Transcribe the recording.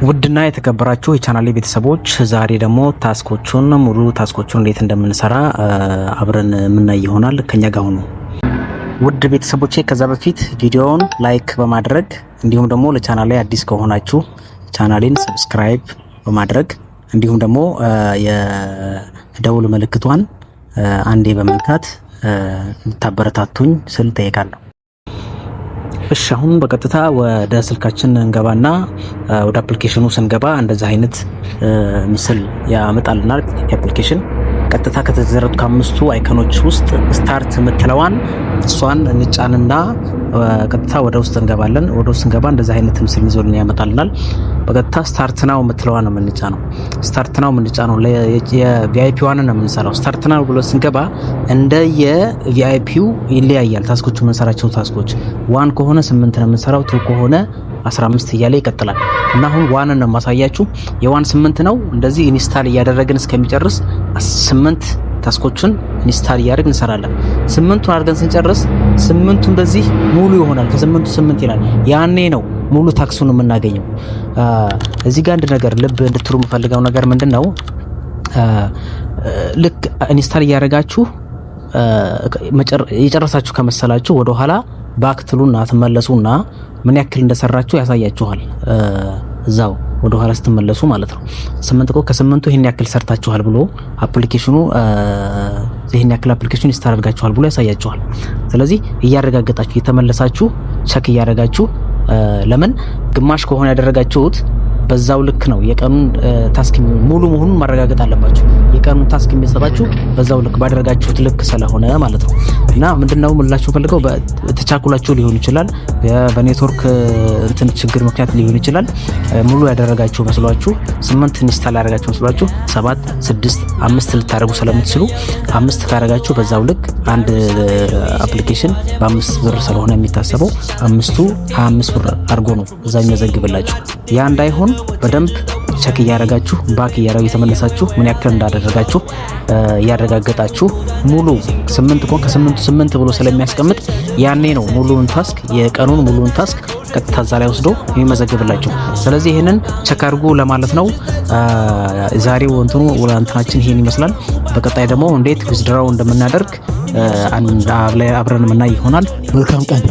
ውድና የተከበራችሁ የቻናሌ ቤተሰቦች ዛሬ ደግሞ ሙሉ ታስኮቹን እንዴት እንደምንሰራ አብረን የምናይ ይሆናል። ከኛ ጋር ሁኑ። ውድ ቤተሰቦቼ ከዛ በፊት ቪዲዮውን ላይክ በማድረግ እንዲሁም ደግሞ ለቻናሌ አዲስ ከሆናችሁ ቻናሌን ሰብስክራይብ በማድረግ እንዲሁም ደግሞ የደውል ምልክቷን አንዴ በመንካት እንድታበረታቱኝ ስል ጠይቃለሁ። እሺ አሁን በቀጥታ ወደ ስልካችን እንገባና ወደ አፕሊኬሽኑ ስንገባ እንደዛ አይነት ምስል ያመጣልናል። የአፕሊኬሽን ቀጥታ ከተዘረጡ ከአምስቱ አይኮኖች ውስጥ ስታርት የምትለዋን እሷን እንጫንና ቀጥታ ወደ ውስጥ እንገባለን። ወደ ውስጥ እንገባ እንደዛ አይነት ምስል ይዞልን ያመጣልናል። በቀጥታ ስታርት ናው የምትለዋን ነው የምንጫነው። ስታርት ናው የምንጫነው የቪአይፒ ዋን ነው የምንሰራው። ስታርት ናው ብሎ ስንገባ እንደ የቪአይፒው ይለያያል። ታስኮቹ የምንሰራቸው ታስኮች ዋን ከሆነ 8 ነው የምንሰራው፣ 2 ከሆነ 15 እያለ ይቀጥላል። እና አሁን ዋን ነው ማሳያችሁ። የዋን 8 ነው። እንደዚህ ኢንስታል እያደረግን እስከሚጨርስ 8 ታስኮችን ኢንስታል እያደረግን እንሰራለን። 8ቱን አድርገን ስንጨርስ 8ቱ እንደዚህ ሙሉ ይሆናል። ከ8ቱ 8 ይላል። ያኔ ነው ሙሉ ታክሱን የምናገኘው። እዚህ ጋር አንድ ነገር ልብ እንድትሩ የምፈልገው ነገር ምንድነው፣ ልክ ኢንስታል እያደረጋችሁ የጨረሳችሁ ከመሰላችሁ ወደ ኋላ ባክትሉና ትመለሱና ምን ያክል እንደሰራችሁ ያሳያችኋል። እዛው ወደ ኋላ ስትመለሱ ማለት ነው። 8 ከ8ቱ ይሄን ያክል ሰርታችኋል ብሎ አፕሊኬሽኑ ይሄን ያክል አፕሊኬሽን ይስተራርጋችኋል ብሎ ያሳያችኋል። ስለዚህ እያረጋገጣችሁ እየተመለሳችሁ ቸክ እያረጋችሁ ለምን ግማሽ ከሆነ ያደረጋችሁት በዛው ልክ ነው። የቀኑን ታስክ ሙሉ መሆኑን ማረጋገጥ አለባችሁ። የቀኑን ታስክ የሚሰጣችሁ በዛው ልክ ባደረጋችሁት ልክ ስለሆነ ማለት ነው። እና ምንድነው ምላችሁ ፈልገው ተቻኩላችሁ ሊሆን ይችላል፣ በኔትወርክ እንትን ችግር ምክንያት ሊሆን ይችላል። ሙሉ ያደረጋችሁ መስሏችሁ 8 ኢንስታል ያደረጋችሁ መስሏችሁ 7 6 5 ልታደርጉ ስለምትችሉ 5 ካደረጋችሁ በዛው ልክ አንድ አፕሊኬሽን በ5 ብር ስለሆነ የሚታሰበው 5ቱ 25 ብር አድርጎ ነው እዛ የሚያዘግብላችሁ። ያ እንዳይሆን በደንብ ቸክ እያደረጋችሁ ባክ እያደረጋችሁ የተመለሳችሁ ምን ያክል እንዳደረጋችሁ ያረጋግጣችሁ። ሙሉ 8 ኮን ከ8 8 ብሎ ስለሚያስቀምጥ ያኔ ነው ሙሉውን ታስክ የቀኑን ሙሉውን ታስክ ቀጥታ እዛ ላይ ወስዶ የሚመዘግብላችሁ። ስለዚህ ይሄንን ቸክ አድርጉ ለማለት ነው። ዛሬው እንትናችን ይሄን ይመስላል። በቀጣይ ደግሞ እንዴት ዊዝድራው እንደምናደርግ አብረን የምናይ ይሆናል። መልካም ቀን።